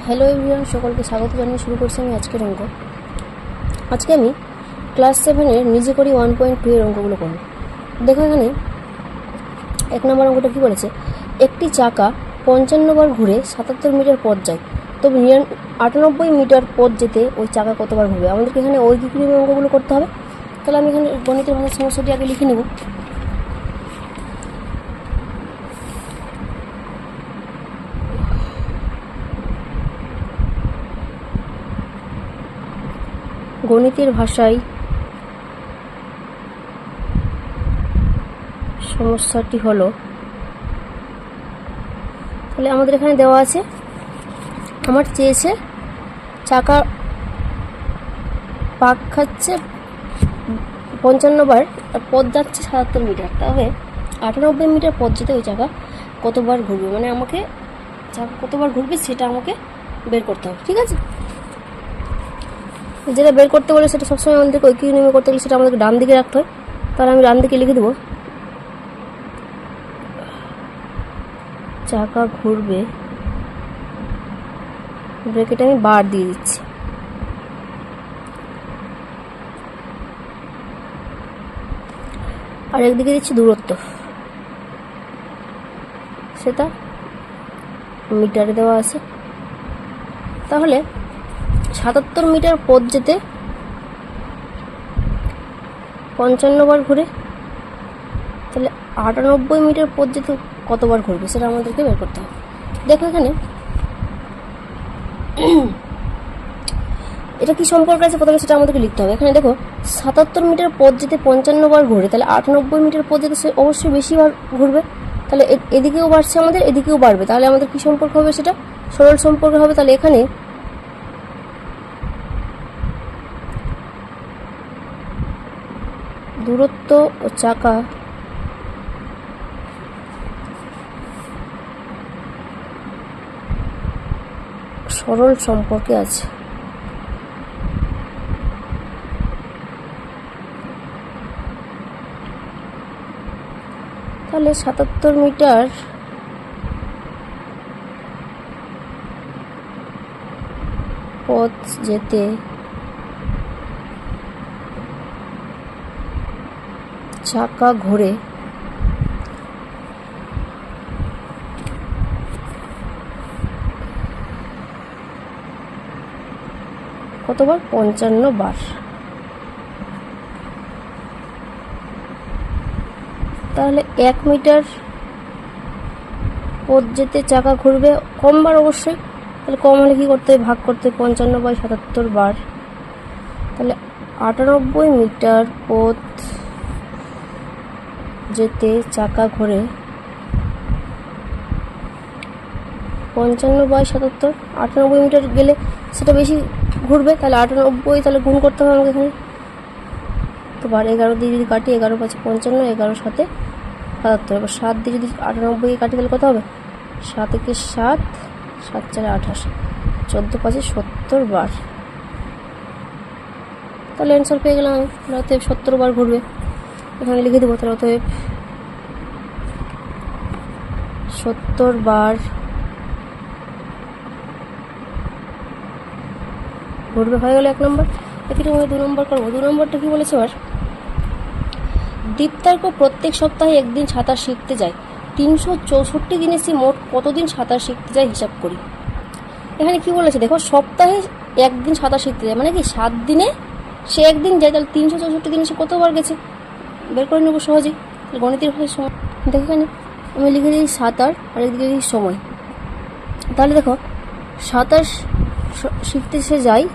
Hello everyone, সকলকে স্বাগত জানিয়ে শুরু করছি আমি আজকের অঙ্ক। আজকে আমি ক্লাস 7-এর নিজে করি 1.2 এর অঙ্কগুলো করব। দেখো এখানে 1 নম্বর অঙ্কটা কী বলেছে, একটি চাকা 55 বার ঘুরে 77 মিটার পথ যায়, তবে 98 মিটার পথ যেতে ওই চাকা কতবার ঘুরবে। আমাদেরকে এখানে ঐকিক নিয়মে অঙ্কগুলো করতে হবে। তাহলে আমি এখানে গণিতের ভাষার সমস্যাটি আগে লিখে নেব। গণিতের ভাষায় সমস্যাটি হলো, তাহলে আমাদের এখানে দেওয়া আছে, আমার চেয়েছে চাকা পাক খাচ্ছে 55 বার আর পথ যাচ্ছে 77 মিটার, তবে 98 মিটার পথ যেতে ওই চাকা কতবার ঘুরবে, মানে আমাকে চাকা কতবার ঘুরবে সেটা আমাকে বের করতে হবে। ঠিক আছে, যেটা বের করতে বলে সেটা সবসময় আমাদেরকে ঐকিক নিয়মে করতে গেলে সেটা আমাদেরকে ডান দিকে রাখতে হয়। তাহলে আমি ডান দিকে লিখে দেবো, চাকা ঘুরবে, ব্রেকেটে আমি বার দিয়ে দিচ্ছি, আর একদিকে দিচ্ছি দূরত্ব, সেটা মিটারে দেওয়া আছে। তাহলে 77 মিটার পথ যেতে 55 বার ঘুরে, তাহলে 98 মিটার পথ যেতে কতবার ঘুরবে সেটা আমাদেরকে বের করতে হবে। দেখো এখানে এটা কি সম্পর্ক আছে প্রথমে সেটা আমাদেরকে লিখতে হবে। এখানে দেখো 77 মিটার পথ যেতে 55 বার ঘুরে, তাহলে 98 মিটার পথ যেতে সে অবশ্যই বেশি বার ঘুরবে, তাহলে এদিকেও বাড়ছে আমাদের, এদিকেও বাড়বে, তাহলে আমাদের কি সম্পর্ক হবে, সেটা সরল সম্পর্ক হবে। তাহলে এখানে দূরত্ব ও চাকা সরল সম্পর্কে আছে। তাহলে 77 মিটার পথ যেতে চাকা ঘুরে কতবার, 55 বার। তাহলে 1 মিটার পথ যেতে চাকা ঘুরবে কম বার অবশ্যই, তাহলে কম হলে কী করতে হবে, ভাগ করতে 55/77 বার। তাহলে 98 মিটার পথ যেতে চাকা ঘুরে 55/77, 98 মিটার গেলে সেটা বেশি ঘুরবে, তাহলে 98, তাহলে গুণ করতে হবে আমাকে এখানে। তো 11 দিয়ে যদি কাটি, 11 5 55, 11 7 77, এবার 7 দিয়ে যদি 98 কাটি তাহলে কত হবে, 7 একে 7, 7 4 28, 14 5 70 বার। তাহলে অ্যান্সার পেয়ে গেলাম আমি। অতএব 70 বার ঘুরবে, এখানে লিখে দেবো। তাহলে অতএব 70 বার ঘুরবে, হয়ে গেল 1 নম্বর। এখানে আমি 2 নম্বর করবো। 2 নম্বরটা কি বলেছে, এবার দীপ্তার্ক প্রত্যেক সপ্তাহে একদিন সাঁতার শিখতে যায়, 364 দিনে সে মোট কতদিন সাঁতার শিখতে যায় হিসাব করি। এখানে কি বলেছে দেখো, সপ্তাহে একদিন সাঁতার শিখতে যায়, মানে কি 7 দিনে সে একদিন যায়, তাহলে 364 দিনে সে কতবার গেছে বের করে নেবো সহজেই। গণিতের ভাষায় সময় দেখো, এখানে আমি লিখে দিই সাঁতার আর একদিকে দিই সময়। তাহলে দেখো সাঁতার শিখতে সে যায়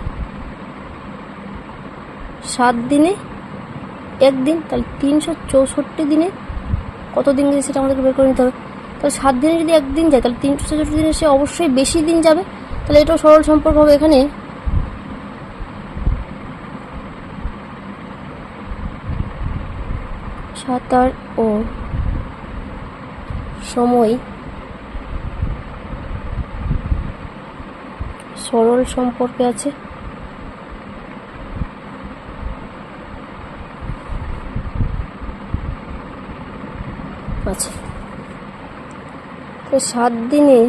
7 দিনে একদিন, তাহলে 364 দিনে কত দিন গেছে সেটা আমাদেরকে বের করে নিতে হবে। তাহলে 7 দিনে যদি একদিন যায়, তাহলে 364 দিনে সে অবশ্যই বেশি দিন যাবে, তাহলে এটাও সরল সম্পর্ক হবে। এখানে সাঁতার ও সময় সরল সম্পর্কে আছে। আচ্ছা, তো 7 দিনে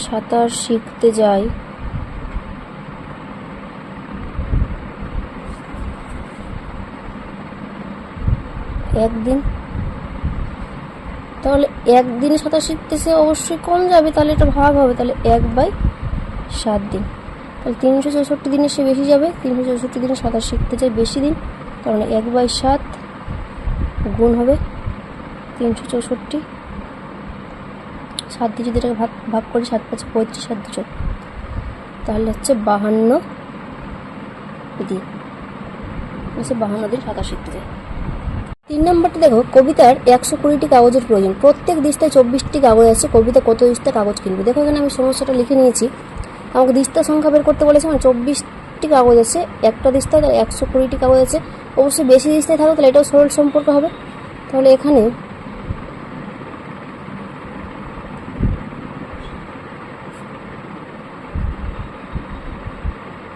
সাঁতার শিখতে যায় একদিন, তাহলে একদিনে সাঁতার শিখতেছে অবশ্যই কম যাবে, তাহলে এটা ভাগ হবে, তাহলে 1/7 দিন, তাহলে 364 দিনে সে বেশি যাবে। 364 দিনে সাঁতার শিখতে যায় বেশি দিন, কারণ 1/7 গুণ হবে 364, 7 দিয়ে যদি এটাকে ভাগ করি 7 5 35, 7 2 14, তাহলে হচ্ছে 52 দিন, 52 দিন সাঁতার শিখতে যায়। 3 নম্বরটা দেখো, কবিতার 120টি কাগজের প্রয়োজন, প্রত্যেক দিস্তায় 24টি কাগজ আছে, কবিতা কত দিস্তা কাগজ কিনবে? দেখো এখানে আমি সমস্যাটা লিখে নিয়েছি, আমাকে দিস্তা সংখ্যা বের করতে বলেছে, মানে 24টি কাগজ আছে, একটা দিস্তায় 120টি কাগজ আছে, অবশ্যই বেশি দিস্তায় থাকবে, তাহলে এটাও সরল সম্পর্ক হবে। তাহলে এখানে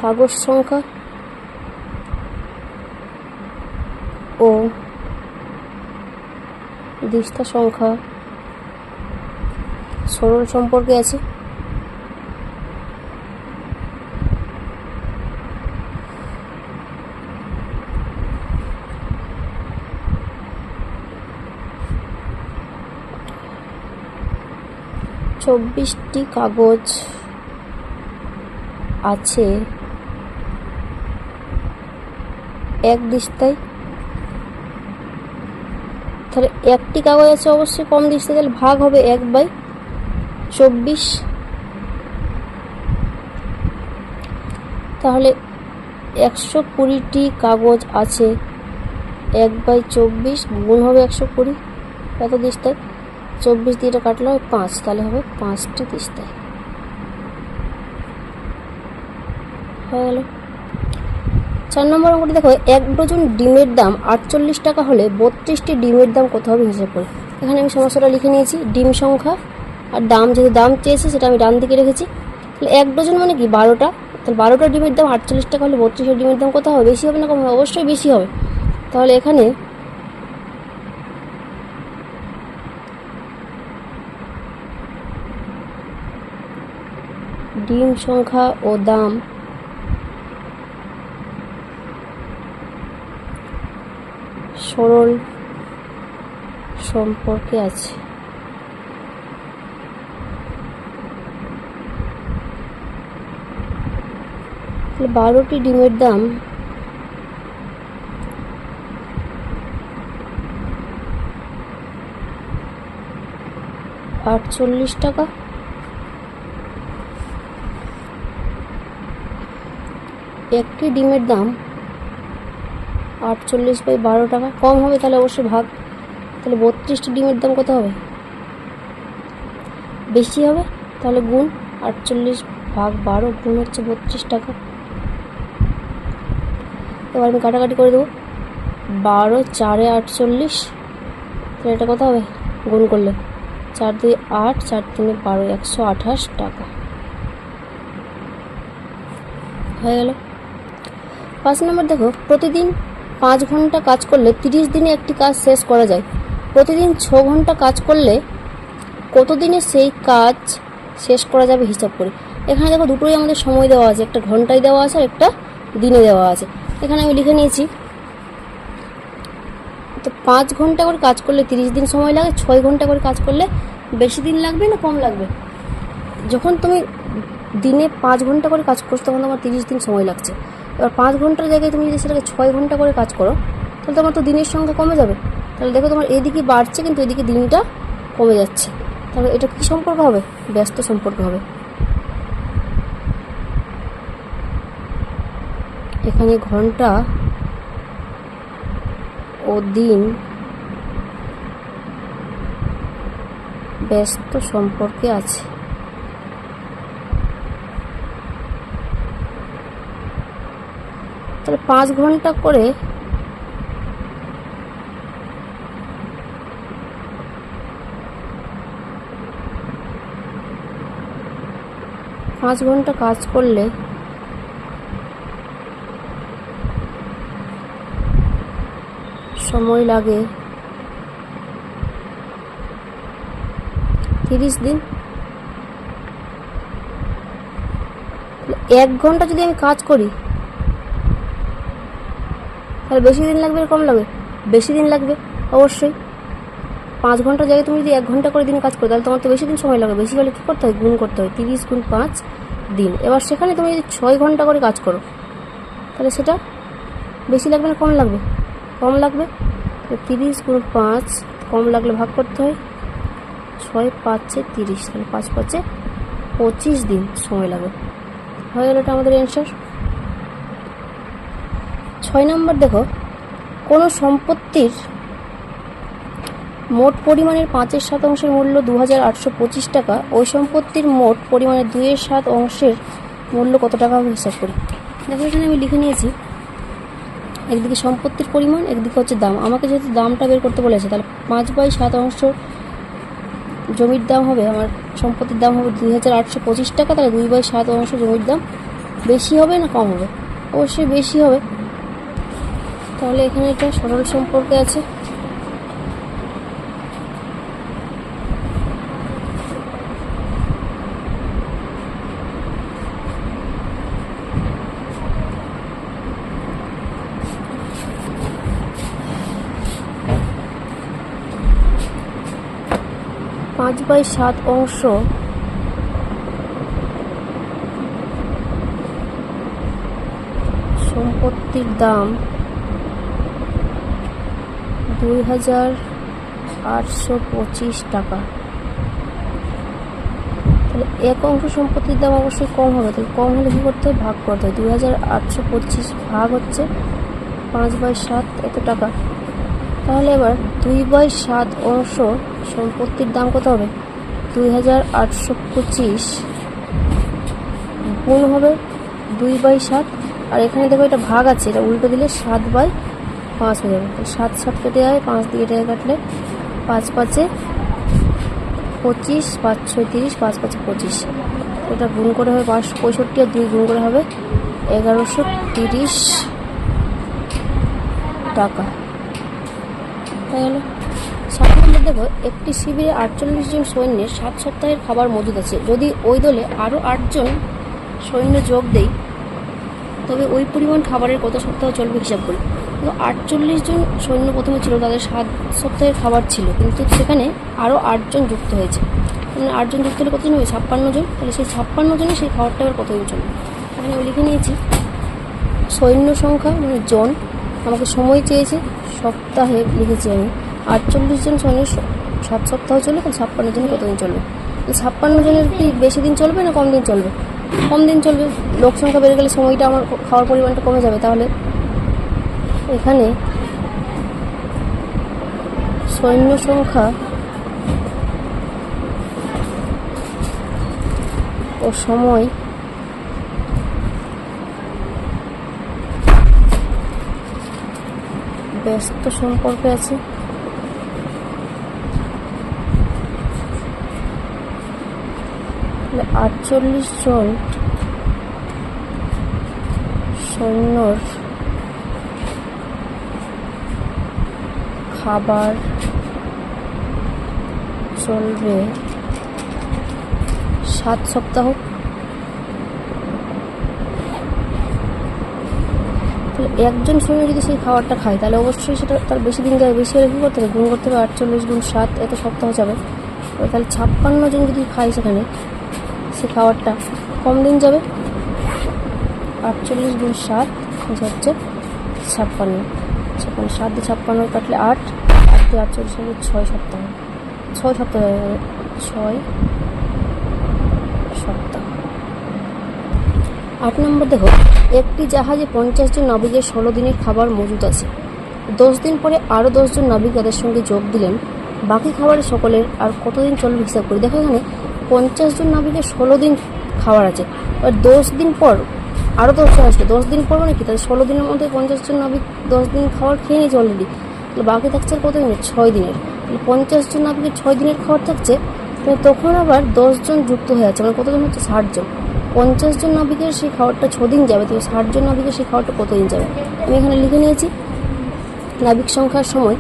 কাগজ সংখ্যা ও দিস্তা সংখ্যা সরল সম্পর্কে আছে। চব্বিশটি কাগজ আছে এক দিস্তায়, তাহলে একটি কাগজ আছে অবশ্যই কম দিস্তায়, তাহলে ভাগ হবে 1/24, তাহলে 120টি কাগজ আছে 1/24 গুণ হবে 120, কত দিস্তায়? 24 দিয়ে এটা কাটলে হবে 5, তাহলে হবে 5টি দিস্তায়, হয়ে গেল। 4 নম্বর অঙ্কটি দেখো, 1 ডজন ডিমের দাম 48 টাকা হলে 32টি ডিমের দাম কত হবে হিসাব করে। এখানে আমি সমস্যাটা লিখে নিয়েছি, ডিম সংখ্যা আর দাম, যেহেতু দাম চেয়েছে সেটা আমি ডান দিকে রেখেছি। তাহলে 1 ডজন মানে কি 12টা, তাহলে 12টা ডিমের দাম 48 টাকা হলে 32টা ডিমের দাম কত হবে? বেশি হবে না কম হবে? অবশ্যই বেশি হবে। তাহলে এখানে ডিম সংখ্যা ও দাম সরল সম্পর্কে আছে। 12টি ডিমের দাম 48 টাকা, একটি ডিমের দাম 48/12 টাকা, কম হবে তাহলে অবশ্যই ভাগ, তাহলে 32টি ডিমের দাম কত হবে? বেশি হবে, তাহলে গুণ 48/12 গুণ হচ্ছে 32 টাকা। এবার আমি কাটাকাটি করে দেবো, 12 4 48, তাহলে এটা কত হবে গুণ করলে? 4 2 8, 4 3 12, 128 টাকা হয়ে গেল। 5 নম্বর দেখো, প্রতিদিন 5 ঘন্টা কাজ করলে 30 দিনে একটি কাজ শেষ করা যায়, প্রতিদিন 6 ঘন্টা কাজ করলে কত দিনে সেই কাজ শেষ করা যাবে হিসাব করি। এখানে দেখো দুটোই আমাদের সময় দেওয়া আছে, একটা ঘন্টায় দেওয়া আছে আর একটা দিনে দেওয়া আছে। এখানে আমি লিখে নিয়েছি, তো 5 ঘন্টা করে কাজ করলে 30 দিন সময় লাগে, 6 ঘন্টা করে কাজ করলে বেশি দিন লাগবে না কম লাগবে? যখন তুমি দিনে 5 ঘন্টা করে কাজ করছো তখন তোমার 30 দিন সময় লাগছে। এবার 5 ঘন্টার জায়গায় তুমি যদি সেটাকে 6 ঘন্টা করে কাজ করো, তাহলে তোমার তো দিনের সংখ্যা কমে যাবে। তাহলে দেখো তোমার এদিকে বাড়ছে কিন্তু এদিকে দিনটা কমে যাচ্ছে, তাহলে এটা কি সম্পর্ক হবে? ব্যস্ত সম্পর্ক হবে। এখানে ঘন্টা ও দিন ব্যস্ত সম্পর্কে আছে। তাহলে 5 ঘন্টা করে 5 ঘন্টা কাজ করলে সময় লাগে 30 দিন। 1 ঘন্টা যদি আমি কাজ করি তাহলে বেশি দিন লাগবে না কম লাগবে? বেশি দিন লাগবে অবশ্যই। 5 ঘন্টার জায়গায় তুমি যদি 1 ঘন্টা করে দিনে কাজ করো তাহলে তোমার তো বেশি দিন সময় লাগবে। বেশি হলে কী করতে হয়? গুণ করতে হয়, 30 গুণ 5 দিন। এবার সেখানে তুমি যদি 6 ঘন্টা করে কাজ করো তাহলে সেটা বেশি লাগবে না কম লাগবে? কম লাগবে। 30 গুণ 5 কম লাগলে ভাগ করতে হয়, 6 5 30, তাহলে 5 5 25 দিন সময় লাগবে। হয়ে গেল এটা আমাদের অ্যান্সার। 6 নম্বর দেখো, কোনো সম্পত্তির মোট পরিমাণের 5/7 মূল্য 2825 টাকা, ওই সম্পত্তির মোট পরিমাণের 2/7 অংশের মূল্য কত টাকা হবে হিসাব করি। দেখো এখানে আমি লিখে নিয়েছি, একদিকে সম্পত্তির পরিমাণ, একদিকে হচ্ছে দাম। আমাকে যেহেতু দামটা বের করতে বলেছে তাহলে 5/7 অংশ জমির দাম হবে, আমার সম্পত্তির দাম হবে 2825 টাকা, তাহলে 2/7 অংশ জমির দাম বেশি হবে না কম হবে? অবশ্যই বেশি হবে। তাহলে এখানে এটা সরল সম্পর্কে আছে। পাঁচ বাই সাত অংশ সম্পত্তির দাম 2825 টাকা। তাহলে 1 অংশ সম্পত্তির দাম অবশ্যই কম হবে, তাহলে কম হলে কী করতে হয়? ভাগ করতে হয়। 2825 ভাগ হচ্ছে 5/7 এত টাকা। তাহলে এবার 2/7 অংশ সম্পত্তির দাম কত হবে? 2825 গুণ হবে 2/7, আর এখানে দেখো এটা ভাগ আছে, এটা উল্টো দিলে 7/5 হয়ে যাবে। 7 7 কেটে যায়, 5 দিয়ে কেটে কাটলে 5 5 25, 5 6 30, 5 5 25। এটা গুণ করে হবে 565, আর 2 গুণ করে হবে 1130 টাকা। হয়ে গেল। 7 নম্বর দেখো, একটি শিবিরে 48 জন সৈন্যের 7 সপ্তাহের খাবার মজুদ আছে। যদি ওই দলে আরও 8 জন সৈন্য যোগ দেয় তবে ওই পরিমাণ খাবারের কত সপ্তাহ চলবে হিসাব করি। তো 48 জন সৈন্য প্রথমে ছিল, তাদের 7 সপ্তাহের খাবার ছিল, কিন্তু সেখানে আরও 8 জন যুক্ত হয়েছে। মানে 8 জন যুক্ত হলে কতজন হবে? 56 জন। তাহলে সেই 56 জনে সেই খাবারটা এবার কতদিন চলবে? এখানে আমি লিখে নিয়েছি সৈন্য সংখ্যা মানে জন, আমাকে সময় চেয়েছে সপ্তাহে, লিখেছি আমি 48 জন সৈন্যের 7 সপ্তাহ চলবে, তাহলে 56 জনের কতদিন চলবে? 56 জনের কি বেশি দিন চলবে না কম দিন চলবে? কম দিন চলবে। লোক সংখ্যা বেড়ে গেলে সময়টা আমার খাওয়ার পরিমাণটা কমে যাবে। তাহলে এখানে সৈন্য সংখ্যা ও সময় ব্যস্ত সম্পর্কে আছে। তাহলে 48 জন সৈন্যর খাবার চলবে 7 সপ্তাহ। তাহলে একজন সৈন্য যদি সেই খাবারটা খায় তাহলে অবশ্যই সেটা তার বেশি দিন যাবে। বেশি হলে কী করতে হবে? গুণ করতে হবে, 48 গুণ 7 এত সপ্তাহ যাবে। তাহলে 56 জন যদি খায় সেখানে সে খাবারটা কম দিন যাবে। 48 গুণ 7 হচ্ছে 56, 7 দিয়ে 56 কাটলে 8, 8 দিয়ে 48 হলে 6 সপ্তাহ, 6 সপ্তাহ হয়ে যাবে, 6 সপ্তাহ। 8 নম্বর দেখো, একটি জাহাজে 50 জন নাবিকের 16 দিনের খাবার মজুদ আছে। 10 দিন পরে আরও 10 জন নাবিক তাদের সঙ্গে যোগ দিলেন। বাকি খাবারের সকলের আর কতদিন চলবে হিসাব করি। দেখো এখানে 50 জন নাবিকের 16 দিন খাবার আছে, আর 10 দিন পর আরও 10 জন আসবে। 10 দিন পর মানে কি? তাহলে 16 দিনের মধ্যে 50 জন নাবিক 10 দিন খাবার খেয়ে নিয়েছে অলরেডি। তাহলে বাকি থাকছে কত দিনের? 6 দিনের। তাহলে 50 জন নাবিকের 6 দিনের খাবার থাকছে, তখন আবার 10 জন যুক্ত হয়ে আছে, মানে কতজন হচ্ছে? 60 জন। 50 জন নাবিকের সেই খাবারটা 6 দিন যাবে, তাহলে 60 জন নাবিকের সেই খাবারটা কতদিন যাবে? আমি এখানে লিখে নিয়েছি নাবিক সংখ্যার সময়।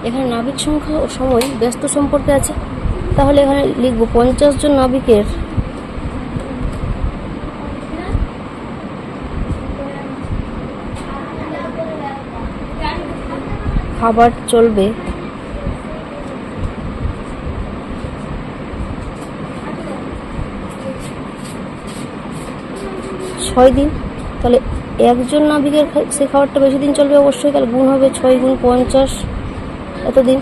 এখানে নাবিক সংখ্যা ও সময় ব্যস্ত সম্পর্কে আছে। তাহলে এখানে লিখব 50 জন নাবিকের আবার চলবে 6 দিন। তাহলে একজন নাবিকের সেই খাবারটা বেশি দিন চলবে অবশ্যই, তাহলে গুণ হবে 6 গুণ 50 এতদিন।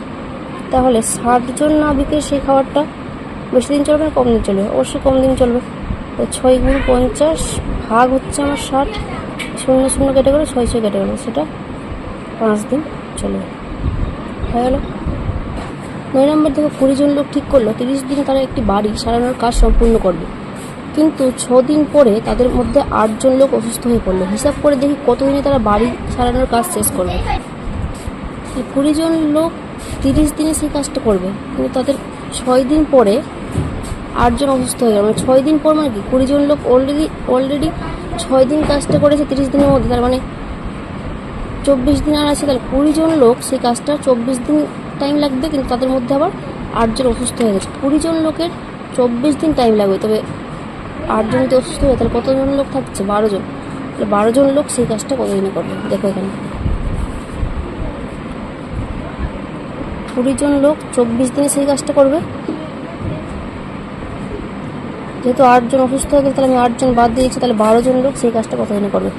তাহলে 60 জন নাবিকের সেই খাবারটা বেশি দিন চলবে না কম দিন চলবে? অবশ্যই কম দিন চলবে। 6 গুণ 50 ভাগ হচ্ছে আমার 60, 0 0 কেটে গেলো, 6 6 কেটে গেলো, সেটা 5 দিন চলবে। হয়ে গেল। 9 নম্বর থেকে 20 জন লোক ঠিক করলো 30 দিন তারা একটি বাড়ি সারানোর কাজ সম্পূর্ণ করবে, কিন্তু 6 দিন পরে তাদের মধ্যে 8 জন লোক অসুস্থ হয়ে পড়লো। হিসাব করে দেখি কতদিনে তারা বাড়ি সারানোর কাজ শেষ করবে। 20 জন লোক 30 দিনে সেই কাজটা করবে, কিন্তু তাদের 6 দিন পরে 8 জন অসুস্থ হয়ে গেল। মানে 6 দিন পর মানে কি 20 জন লোক অলরেডি 6 দিন কাজটা করেছে 30 দিনের মধ্যে, তার মানে 24 দিন আর আছে। তাহলে 20 জন লোক সেই কাজটা 24 দিন টাইম লাগবে, কিন্তু তাদের মধ্যে আবার 8 জন অসুস্থ হয়ে গেছে। 20 জন লোকের 24 দিন টাইম লাগবে, তবে 8 জন যদি অসুস্থ হয় তাহলে কতজন লোক থাকছে? 12 জন। তাহলে 12 জন লোক সেই কাজটা কতদিনে করবে? দেখো এখানে 20 জন লোক 24 দিনে সেই কাজটা করবে, যেহেতু 8 জন অসুস্থ হয়ে গেছে তাহলে আমি 8 জন বাদ দিয়েছি, তাহলে 12 জন লোক সেই কাজটা কতদিনে করবে?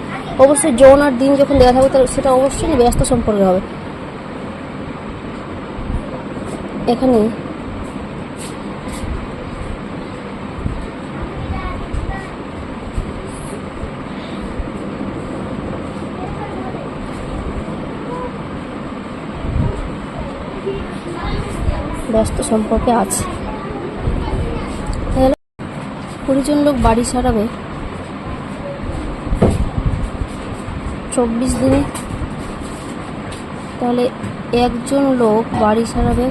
অবশ্যই জন আর দিন যখন দেওয়া থাকবে তাহলে সেটা অবশ্যই ব্যস্ত সম্পর্কে হবে। এখানে ব্যস্ত সম্পর্কে আছে। 20 জন লোক বাড়ি সারাবে 24 দিনে, তাহলে একজন লোক বাড়ি সারাবে।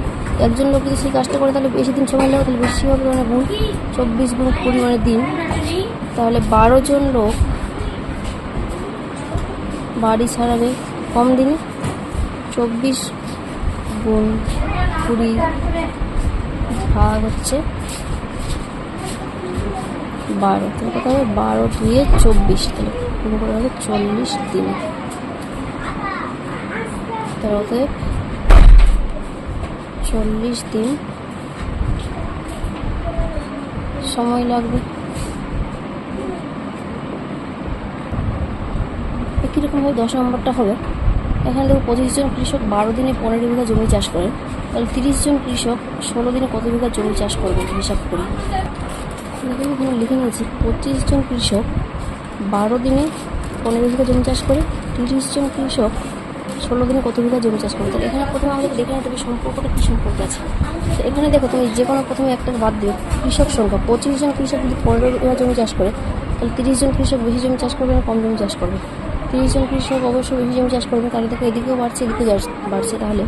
একজন লোক যদি সেই কাজটা করে তাহলে বেশি দিন সময় লাগবে, তাহলে বেশি হবে, মানে গুণ 24 গুণ 20 মানে দিন। তাহলে 12 জন লোক বাড়ি সারাবে কম দিনে, 24 গুণ 20 ভাগ হচ্ছে 12, তাহলে কত হবে? 12 2 24, তাহলে পুরো করে হবে 40 দিনে। তার অতএব 40 দিন সময় লাগবে। একই রকমভাবে 10 নম্বরটা হবে। এখানে দেখো 25 জন কৃষক 12 দিনে 15 বিঘা জমি চাষ করেন, তাহলে 30 জন কৃষক 16 দিনে কত বিঘা জমি চাষ করবেন হিসাব করি। এখানে লিখে নিয়েছি 25 জন কৃষক 12 দিনে 15 বিঘা জমি চাষ করে, 30 জন কৃষক 16 দিনে কত বিঘা জমি চাষ করবে। তাহলে এখানে প্রথমে আমাদের দেখে নিতে হবে সম্পর্কটা কী সম্পর্ক আছে। তো এখানে দেখো তুমি যে কোনো প্রথমে একটাকে বাদ দিও। কৃষক সংখ্যা 25 জন কৃষক যদি 15 বিঘা জমি চাষ করে, তাহলে 30 জন কৃষক বেশি জমি চাষ করবে না কম জমি চাষ করবে? 30 জন কৃষক অবশ্যই বেশি জমি চাষ করবে, তাহলে দেখো এদিকেও বাড়ছে এদিকেও বাড়ছে। তাহলে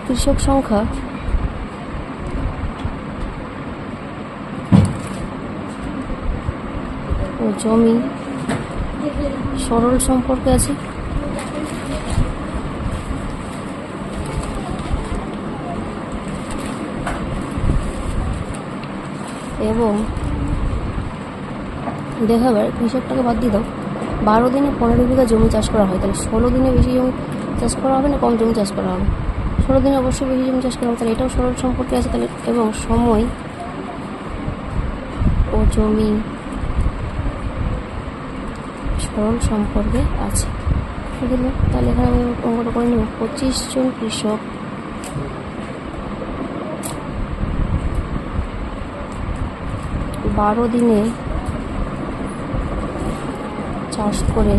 কৃষক সংখ্যা ও জমি সরল সম্পর্কে আছে। এবং দেখাবার কৃষকটাকে বাদ দিয়ে দাও, 12 দিনে 15 বিঘা জমি চাষ করা হয়, তাহলে 16 দিনে বেশি জমি চাষ করা হবে না কম জমি চাষ করা হবে? 16 দিনে অবশ্যই বেশি জমি চাষ করা হবে, তাহলে এটাও সরল সম্পর্কে আছে। তাহলে এবং সময় ও জমি সরল সম্পর্কে আছে। তাহলে এখানে আমি অঙ্কটা করে নেব। 25 জন কৃষক 12 দিনে চাষ করে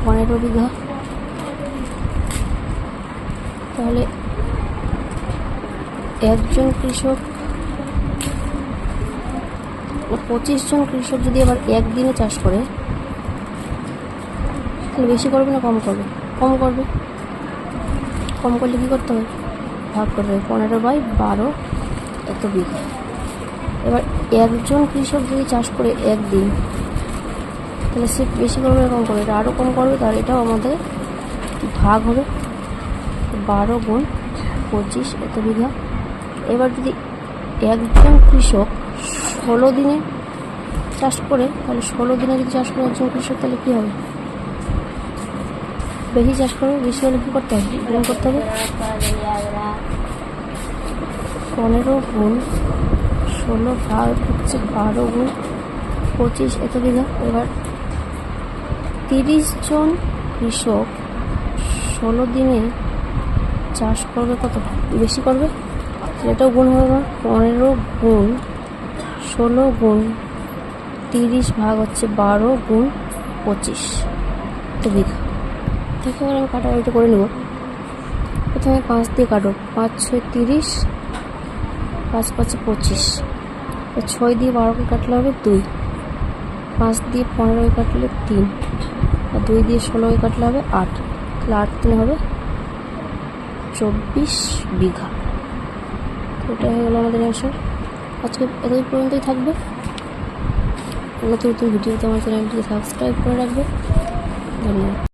15 বিঘা, তাহলে একজন কৃষক 25 জন কৃষক যদি আবার একদিনে চাষ করে তাহলে বেশি করবে না কম করবে? কম করবে। কম করলে কী করতে হবে? ভাগ করবে 15/12 এত বিঘা। এবার একজন কৃষক যদি চাষ করে একদিন, তাহলে সে বেশি করবে না কম করবে? এটা আরও কম করবে, তাহলে এটাও আমাদের ভাগ হবে 12 গুণ 25 এত বিঘা। এবার যদি একজন কৃষক 16 দিনে চাষ করে, তাহলে 16 দিনে যদি চাষ করে একজন কৃষক, তাহলে কী হবে? বেশি চাষ করবো, বেশি হলে কী করতে হবে? গুণ করতে হবে। 15 গুণ 16 ভাগ হচ্ছে 12 গুণ 25 এত বিঘা। এবার 30 জন কৃষক 16 দিনে চাষ করবে কত? বেশি করবে, সেটাও গুণ হবে না। 15 গুণ 16 গুণ 30 ভাগ হচ্ছে 12 গুণ 25 এত বিঘা। দেখো এবার আমি কাটাকাটি করে নেব। প্রথমে 5 দিয়ে কাটো, 5 6 30, 5 5 25, 6 দিয়ে 12কে কাটলে হবে 2, 5 দিয়ে 15কে কাটলে 3, আর 2 দিয়ে 16কে কাটলে হবে 8, তাহলে 8 3 হবে 24 বিঘা। ওটা হয়ে গেল আমাদের অ্যান্সার। আজকে এতদিন পর্যন্তই থাকবে। নতুন নতুন ভিডিওতে আমার চ্যানেলটিকে সাবস্ক্রাইব করে রাখবে। ধন্যবাদ।